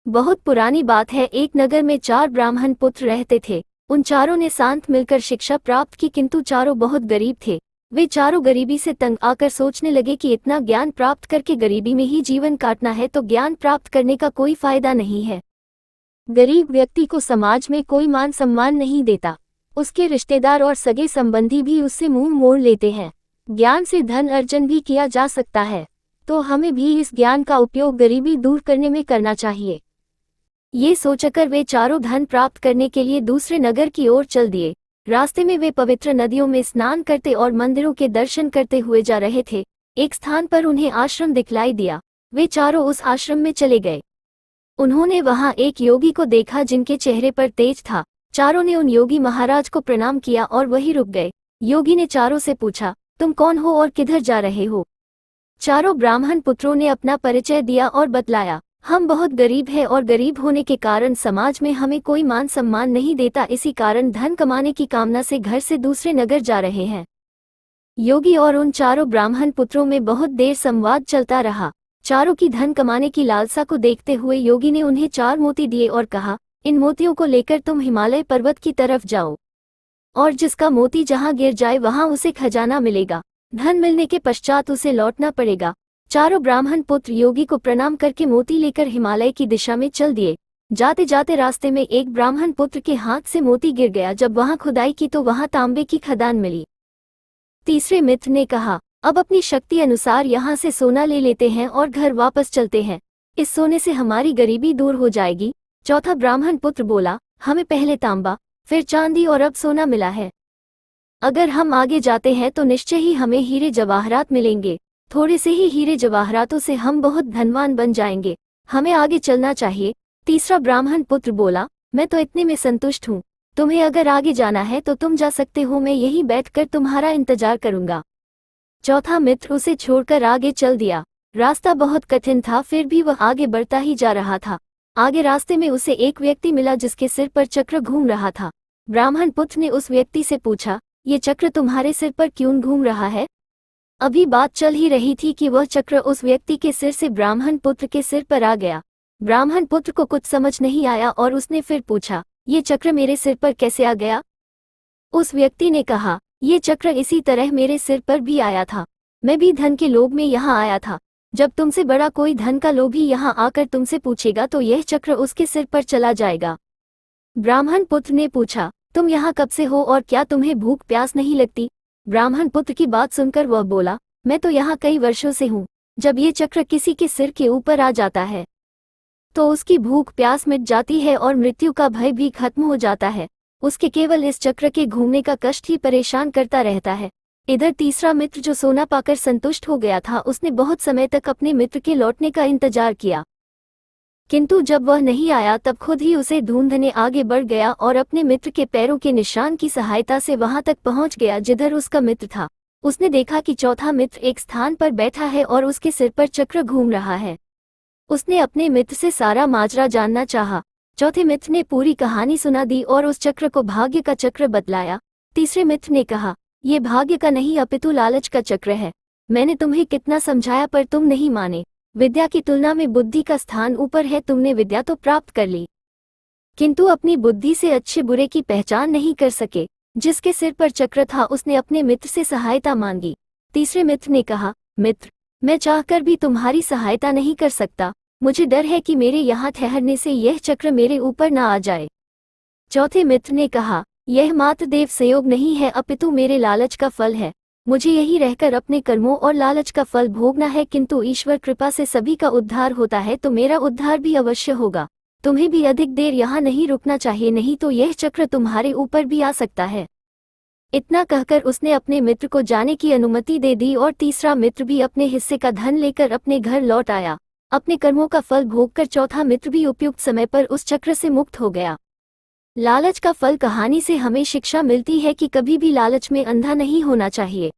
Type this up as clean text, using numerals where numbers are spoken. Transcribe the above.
बहुत पुरानी बात है। एक नगर में 4 ब्राह्मण पुत्र रहते थे। उन चारों ने साथ मिलकर शिक्षा प्राप्त की, किंतु चारों बहुत गरीब थे। वे चारों गरीबी से तंग आकर सोचने लगे कि इतना ज्ञान प्राप्त करके गरीबी में ही जीवन काटना है तो ज्ञान प्राप्त करने का कोई फायदा नहीं है। गरीब व्यक्ति को समाज में कोई मान सम्मान नहीं देता। उसके रिश्तेदार और सगे संबंधी भी उससे मुंह मोड़ लेते हैं। ज्ञान से धन अर्जन भी किया जा सकता है, तो हमें भी इस ज्ञान का उपयोग गरीबी दूर करने में करना चाहिए। ये सोचकर वे चारों धन प्राप्त करने के लिए दूसरे नगर की ओर चल दिए। रास्ते में वे पवित्र नदियों में स्नान करते और मंदिरों के दर्शन करते हुए जा रहे थे। एक स्थान पर उन्हें आश्रम दिखलाई दिया। वे चारों उस आश्रम में चले गए। उन्होंने वहां एक योगी को देखा जिनके चेहरे पर तेज था। चारों ने उन योगी महाराज को प्रणाम किया और वहीं रुक गए। योगी ने चारों से पूछा, तुम कौन हो और किधर जा रहे हो? चारों ब्राह्मण पुत्रों ने अपना परिचय दिया और बतलाया, हम बहुत गरीब हैं और गरीब होने के कारण समाज में हमें कोई मान सम्मान नहीं देता, इसी कारण धन कमाने की कामना से घर से दूसरे नगर जा रहे हैं। योगी और उन चारों ब्राह्मण पुत्रों में बहुत देर संवाद चलता रहा। चारों की धन कमाने की लालसा को देखते हुए योगी ने उन्हें 4 मोती दिए और कहा, इन मोतियों को लेकर तुम हिमालय पर्वत की तरफ जाओ और जिसका मोती जहां गिर जाए वहां उसे खजाना मिलेगा। धन मिलने के पश्चात उसे लौटना पड़ेगा। चारों ब्राह्मण पुत्र योगी को प्रणाम करके मोती लेकर हिमालय की दिशा में चल दिए। जाते जाते रास्ते में एक ब्राह्मण पुत्र के हाथ से मोती गिर गया। जब वहां खुदाई की तो वहां तांबे की खदान मिली। तीसरे मित्र ने कहा, अब अपनी शक्ति अनुसार यहाँ से सोना ले लेते हैं और घर वापस चलते हैं। इस सोने से हमारी गरीबी दूर हो जाएगी। चौथा ब्राह्मण पुत्र बोला, हमें पहले तांबा, फिर चांदी और अब सोना मिला है। अगर हम आगे जाते हैं तो निश्चय ही हमें हीरे जवाहरात मिलेंगे। थोड़े से ही हीरे जवाहरातों से हम बहुत धनवान बन जाएंगे। हमें आगे चलना चाहिए। तीसरा ब्राह्मण पुत्र बोला, मैं तो इतने में संतुष्ट हूँ। तुम्हें अगर आगे जाना है तो तुम जा सकते हो, मैं यहीं बैठकर तुम्हारा इंतजार करूंगा। चौथा मित्र उसे छोड़कर आगे चल दिया। रास्ता बहुत कठिन था, फिर भी वह आगे बढ़ता ही जा रहा था। आगे रास्ते में उसे एक व्यक्ति मिला जिसके सिर पर चक्र घूम रहा था। ब्राह्मण पुत्र ने उस व्यक्ति से पूछा, ये चक्र तुम्हारे सिर पर क्यों घूम रहा है? अभी बात चल ही रही थी कि वह चक्र उस व्यक्ति के सिर से ब्राह्मण पुत्र के सिर पर आ गया। ब्राह्मण पुत्र को कुछ समझ नहीं आया और उसने फिर पूछा, ये चक्र मेरे सिर पर कैसे आ गया? उस व्यक्ति ने कहा, ये चक्र इसी तरह मेरे सिर पर भी आया था। मैं भी धन के लोभ में यहाँ आया था। जब तुमसे बड़ा कोई धन का लोभी यहाँ आकर तुमसे पूछेगा तो यह चक्र उसके सिर पर चला जाएगा। ब्राह्मण पुत्र ने पूछा, तुम यहाँ कब से हो और क्या तुम्हें भूख प्यास नहीं लगती? ब्राह्मण पुत्र की बात सुनकर वह बोला, मैं तो यहाँ कई वर्षों से हूँ। जब ये चक्र किसी के सिर के ऊपर आ जाता है तो उसकी भूख प्यास मिट जाती है और मृत्यु का भय भी खत्म हो जाता है। उसके केवल इस चक्र के घूमने का कष्ट ही परेशान करता रहता है। इधर तीसरा मित्र जो सोना पाकर संतुष्ट हो गया था, उसने बहुत समय तक अपने मित्र के लौटने का इंतजार किया, किंतु जब वह नहीं आया तब खुद ही उसे ढूंढने आगे बढ़ गया और अपने मित्र के पैरों के निशान की सहायता से वहां तक पहुंच गया जिधर उसका मित्र था। उसने देखा कि चौथा मित्र एक स्थान पर बैठा है और उसके सिर पर चक्र घूम रहा है। उसने अपने मित्र से सारा माजरा जानना चाहा। चौथे मित्र ने पूरी कहानी सुना दी और उस चक्र को भाग्य का चक्र बतलाया। तीसरे मित्र ने कहा, यह भाग्य का नहीं अपितु लालच का चक्र है। मैंने तुम्हें कितना समझाया पर तुम नहीं माने। विद्या की तुलना में बुद्धि का स्थान ऊपर है। तुमने विद्या तो प्राप्त कर ली, किंतु अपनी बुद्धि से अच्छे बुरे की पहचान नहीं कर सके। जिसके सिर पर चक्र था उसने अपने मित्र से सहायता मांगी। तीसरे मित्र ने कहा, मित्र, मैं चाहकर भी तुम्हारी सहायता नहीं कर सकता। मुझे डर है कि मेरे यहाँ ठहरने से यह चक्र मेरे ऊपर न आ जाए। चौथे मित्र ने कहा, यह मात्र देव संयोग नहीं है अपितु मेरे लालच का फल है। मुझे यही रहकर अपने कर्मों और लालच का फल भोगना है, किंतु ईश्वर कृपा से सभी का उद्धार होता है तो मेरा उद्धार भी अवश्य होगा। तुम्हें भी अधिक देर यहाँ नहीं रुकना चाहिए, नहीं तो यह चक्र तुम्हारे ऊपर भी आ सकता है। इतना कहकर उसने अपने मित्र को जाने की अनुमति दे दी और तीसरा मित्र भी अपने हिस्से का धन लेकर अपने घर लौट आया। अपने कर्मों का फल भोगकर चौथा मित्र भी उपयुक्त समय पर उस चक्र से मुक्त हो गया। लालच का फल कहानी से हमें शिक्षा मिलती है कि कभी भी लालच में अंधा नहीं होना चाहिए।